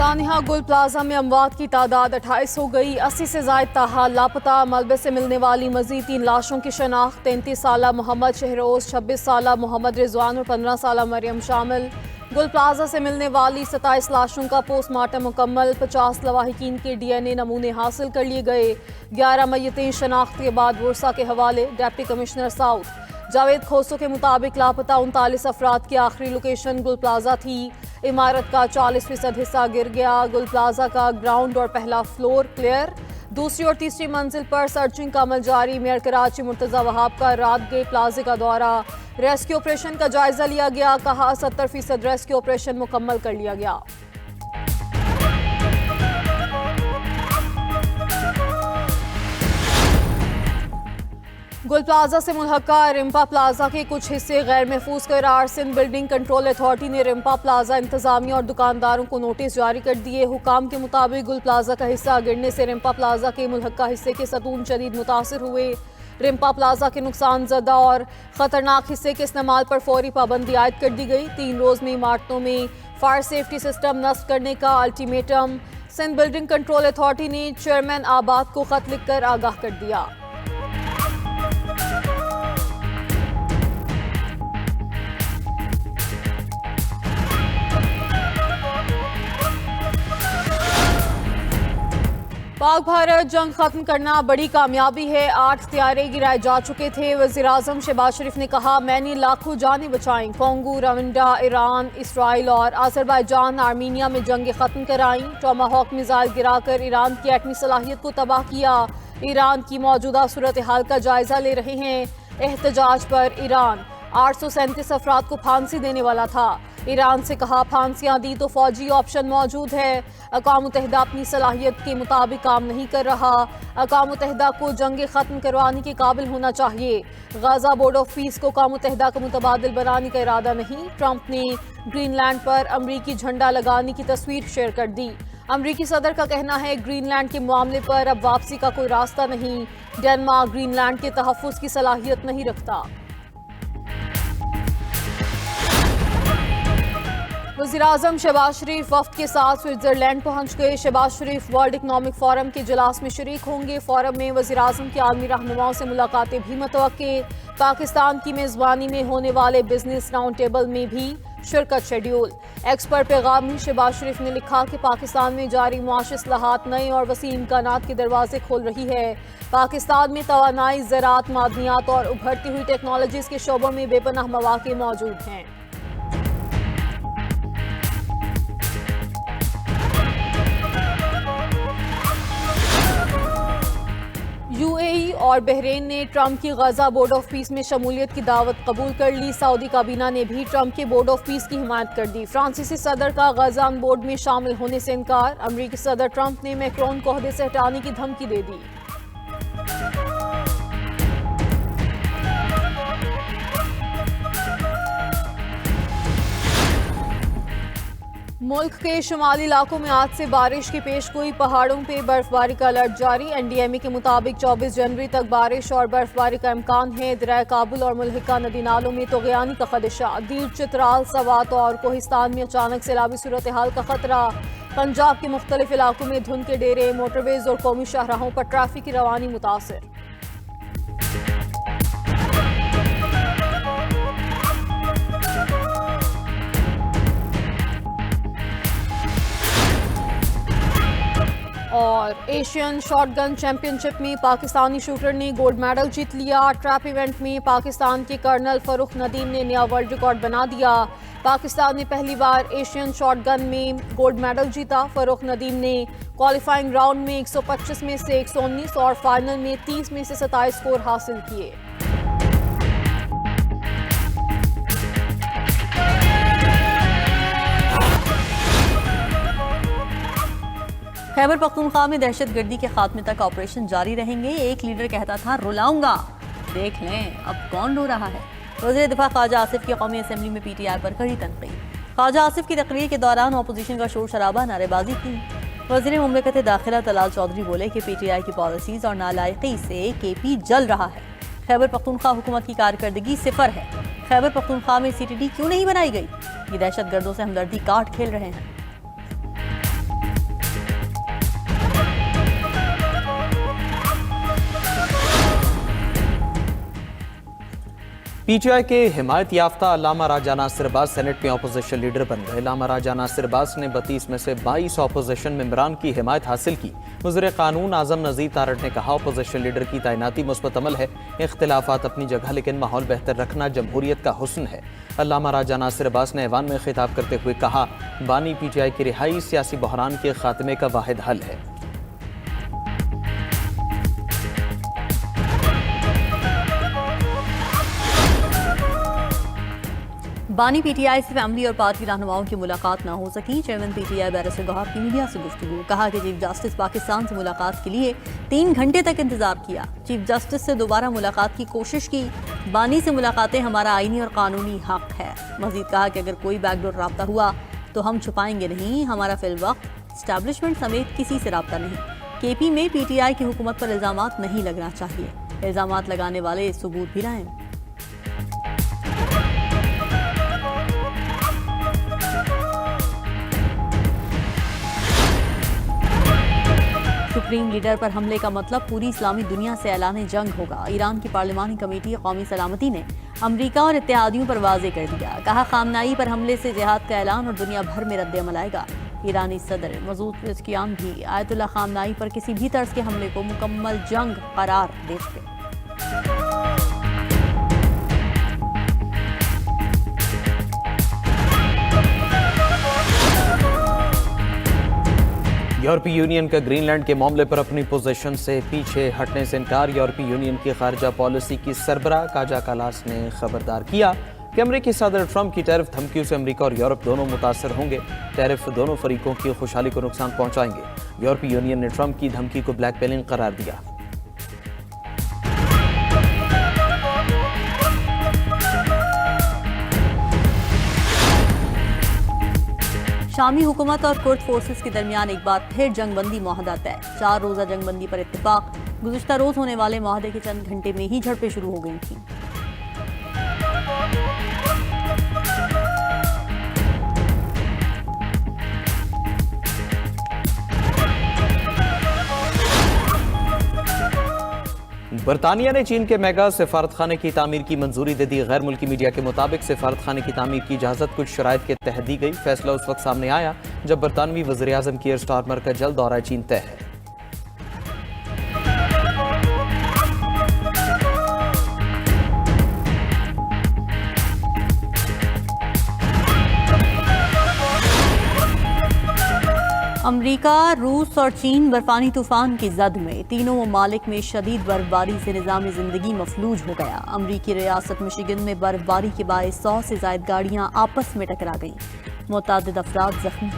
सानिहा गुल प्लाजा में अमवात की तादाद 28 हो गई। 80 से ज्यादा ताहाल लापता। मलबे से मिलने वाली मजीद 3 लाशों की शनाख्त 33 साला मोहम्मद शहरोज, 26 साला मोहम्मद रिजवान और 15 साला मरियम शामिल। गुल प्लाजा से मिलने वाली 27 लाशों का पोस्टमार्टम मुकम्मल। 50 लवाहिकीन के DNA नमूने हासिल कर लिए गए। 11 मैयतें शनाख्त के बाद वर्सा के हवाले। डिप्टी कमिश्नर साउथ जावेद खोसो के मुताबिक लापता 39 अफराद की आखिरी लोकेशन गुल प्लाजा थी। इमारत का 40% हिस्सा गिर गया। गुल प्लाजा का ग्राउंड और पहला फ्लोर क्लियर। दूसरी और तीसरी मंजिल पर सर्चिंग का अमल जारी। मेयर कराची मुर्तजा वहाब का रात गए प्लाजे का दौरा। रेस्क्यू ऑपरेशन का जायजा लिया गया। कहा 70% रेस्क्यू ऑपरेशन मुकम्मल कर लिया गया। गुल प्लाजा से मुल्हका रिम्पा प्लाजा के कुछ हिस्से गैर महफूज करार। सिंध बिल्डिंग कंट्रोल अथॉरिटी ने रिम्पा प्लाजा इंतजामिया और दुकानदारों को नोटिस जारी कर दिए। हुकाम के मुताबिक गुल प्लाजा का हिस्सा गिरने से रिम्पा प्लाजा के मुल्हका हिस्से के सतून शदीद मुतासर हुए। रिम्पा प्लाजा के नुकसान ज़दा और ख़तरनाक हिस्से के इस्तेमाल पर फौरी पाबंदी आयद कर दी गई। 3 रोज़ में इमारतों में फायर सेफ्टी सिस्टम नस्ब करने का ultimatum. Sindh building control authority ने चेयरमैन आबाद को खत लिखकर आगाह कर दिया। पाक भारत जंग खत्म करना बड़ी कामयाबी है। 8 हथियारे गिराए जा चुके थे। वज़ीर आज़म शहबाज शरीफ ने कहा, मैंने लाखों जानें बचाईं। कोंगो, रवांडा, ईरान, इसराइल और अज़रबैजान आर्मीनिया में जंग खत्म कराई। टोमाहॉक मिसाइल गिराकर ईरान की एटमी सलाहियत को तबाह किया। ईरान की मौजूदा सूरत हाल का जायजा ले रहे हैं। एहतजाज पर ईरान 837 अफराद को फांसी देने वाला था। ईरान से कहा, फांसियां दी तो फौजी ऑप्शन मौजूद है। अक़वाम मुत्तहिदा अपनी सलाहियत के मुताबिक काम नहीं कर रहा। अक़वाम मुत्तहिदा को जंग खत्म करवाने के काबिल होना चाहिए। गाज़ा बोर्ड ऑफ पीस को अक़वाम मुत्तहिदा का मुतबादिल बनाने का इरादा नहीं। ट्रंप ने ग्रीनलैंड पर अमरीकी झंडा लगाने की तस्वीर शेयर कर दी। अमरीकी सदर का कहना है, ग्रीनलैंड के मामले पर अब वापसी का कोई रास्ता नहीं। डेनमार्क ग्रीनलैंड के तहफ़्फ़ुज़ की सलाहियत नहीं रखता। वज़ीर आज़म शहबाज शरीफ वफ़द के साथ स्विट्ज़रलैंड पहुँच गए। शहबाज शरीफ वर्ल्ड इकनॉमिक फोरम के इजलास में शरीक होंगे। फोरम में वज़ीर आज़म के आलमी रहनुमाओं से मुलाकातें भी मुतवक्के। पाकिस्तान की मेज़बानी में होने वाले बिजनेस राउंड टेबल में भी शिरकत शेड्यूल। एक्स पर पैगाम में शहबाज शरीफ ने लिखा कि पाकिस्तान में जारी मुआशी इस्लाहात नए और वसी इम्कानात के दरवाजे खोल रही है। पाकिस्तान में तवानाई, ज़राअत, मादनियात और उभरती हुई टेक्नोलॉजीज़ के शोबों में बेपनाह मौक़े मौजूद हैं। UAE और बहरीन ने ट्रंप की गजा बोर्ड ऑफ पीस में शमूलियत की दावत कबूल कर ली। सऊदी काबीना ने भी ट्रंप के बोर्ड ऑफ पीस की हिमायत कर दी। फ्रांसीसी सदर का गजा बोर्ड में शामिल होने से इनकार। अमरीकी सदर ट्रंप ने मैक्रोन को ओहदे से हटाने की धमकी दे दी। मुल्क के शुमाली इलाकों में आज से बारिश की पेशगोई। पहाड़ों पे बर्फबारी का अलर्ट जारी। NDMA के मुताबिक 24 जनवरी तक बारिश और बर्फबारी का इम्कान है। दरिया काबुल और मुल्हिका नदी नालों में तोग़यानी का खदशा। दीव, चित्राल, सवात और कोहिस्तान में अचानक सैलाबी सूरत हाल का खतरा। पंजाब के मुख्तलिफ इलाकों में धुंध के डेरे। मोटरवेज और कौमी शाहराहों पर ट्रैफिक की रवानी मुतासर। और एशियन शॉटगन चैंपियनशिप में पाकिस्तानी शूटर ने गोल्ड मेडल जीत लिया। ट्रैप इवेंट में पाकिस्तान के कर्नल फरूख नदीम ने नया वर्ल्ड रिकॉर्ड बना दिया। पाकिस्तान ने पहली बार एशियन शॉटगन में गोल्ड मेडल जीता। फरूख नदीम ने क्वालिफाइंग राउंड में 125 में से 119 और फाइनल में 30 में से 27 स्कोर हासिल किए। खैबर पख्तूनख्वा में दहशतगर्दी के खात्मे तक ऑपरेशन जारी रहेंगे। एक लीडर कहता था रुलाऊंगा, देख लें अब कौन रो रहा है। वज़ीर दिफा ख्वाजा आसिफ की कौमी असम्बली में PTI पर कड़ी तनकीद। ख्वाजा आसिफ की तकरीर के दौरान अपोजिशन का शोर शराबा, नारेबाजी की। वज़ीर मुमलिकत दाखिला तलाल चौधरी बोले कि PTI की पॉलिसीज़ और नालायकी से KP जल रहा है। खैबर पख्तूनख्वा हुकूमत की कारकर्दगी सिफर है। खैबर पख्तूनख्वा में CTD क्यों नहीं बनाई गई? ये दहशतगर्दों से हमदर्दी काट खेल रहे हैं। पीटीआई के हिमायत याफ्ता अल्लामा राजा नासिर अब्बास सेनेट में अपोजिशन लीडर बन गए। अल्लामा राजा नासिर अब्बास ने 32 में से 22 अपोजिशन मेंबरान की हिमायत हासिल की। वज़ीर कानून आज़म नज़ीर तारड़ ने कहा, अपोजिशन लीडर की तैनाती मुस्बत अमल है। इख्तिलाफात अपनी जगह, लेकिन माहौल बेहतर रखना जमहूरियत का हुस्न है। अल्लामा राजा नासिर अब्बास ने ऐवान में खिताब करते हुए कहा, बानी पीटीआई की रिहाई सियासी बहरान के खात्मे का वाहिद हल है। बानी पीटीआई से फैमिली और पार्टी रहनुमाओं की मुलाकात न हो सकी। चेयरमैन पीटीआई बैरिस्टर गौहर की मीडिया से गुफ्तगू, कहा कि चीफ जस्टिस पाकिस्तान से मुलाकात के लिए 3 घंटे तक इंतजार किया। चीफ जस्टिस से दोबारा मुलाकात की कोशिश की। बानी से मुलाकातें हमारा आईनी और कानूनी हक है। मजीद कहा कि अगर कोई बैकडोर रब्ता हुआ तो हम छुपाएंगे नहीं। हमारा फिलवक्त इस्टेब्लिशमेंट समेत किसी से रब्ता नहीं। केपी में पीटीआई की हुकूमत पर इल्जामात नहीं लगना चाहिए। इल्जामात लगाने वाले सबूत भी लाएं। सुप्रीम लीडर पर हमले का मतलब पूरी इस्लामी दुनिया से ऐलान जंग होगा। ईरान की पार्लिमानी कमेटी कौमी सलामती ने अमरीका और इत्तेहादियों पर वाजे कर दिया। कहा, खामनाई पर हमले से जिहाद का ऐलान और दुनिया भर में रद्द-ए-अमल आएगा। ईरानी सदर मसूद पेज़ेश्कियान भी आयतुल्लाह खामनाई पर किसी भी तर्ज के हमले को मुकम्मल जंग करार दे चुके। यूरोपीय यूनियन का ग्रीनलैंड के मामले पर अपनी पोजीशन से पीछे हटने से इनकार। यूरोपीय यूनियन की खारजा पॉलिसी की सरबराह काजा कालास ने खबरदार किया कि अमेरिकी सदर ट्रंप की टैरिफ धमकियों से अमेरिका और यूरोप दोनों मुतासर होंगे। टैरिफ दोनों फरीकों की खुशहाली को नुकसान पहुंचाएंगे। यूरोपीय यूनियन ने ट्रंप की धमकी को ब्लैकमेलिंग करार दिया। शामी हुकूमत और कुर्द फोर्सेस के दरमियान एक बार फिर जंगबंदी मुआहदा तय। 4 रोजा जंगबंदी पर इत्तेफाक। गुज़िश्ता रोज होने वाले मुआहदे के चंद घंटे में ही झड़पें शुरू हो गई थीं। बरतानिया ने चीन के मेगा सिफारतखाने की तामीर की मंजूरी दे दी। गैर मुल्की मीडिया के मुताबिक सिफारतखाने की तामीर की इजाजत कुछ शराइत के तहत दी गई। फैसला उस वक्त सामने आया जब बरतानवी वज़ीर आज़म कीयर स्टारमर का जल्द दौरा चीन तय है। अमरीका, रूस और चीन बर्फानी तूफान की जद में। तीनों ममालिक में शदीद बर्फबारी से निज़ाम ज़िंदगी मफलूज हो गया। अमरीकी रियासत मिशिगन में बर्फबारी के बायस 100 से ज़ायद गाड़ियाँ आपस में टकरा गईं। मुतअद्दिद अफराद जख्मी।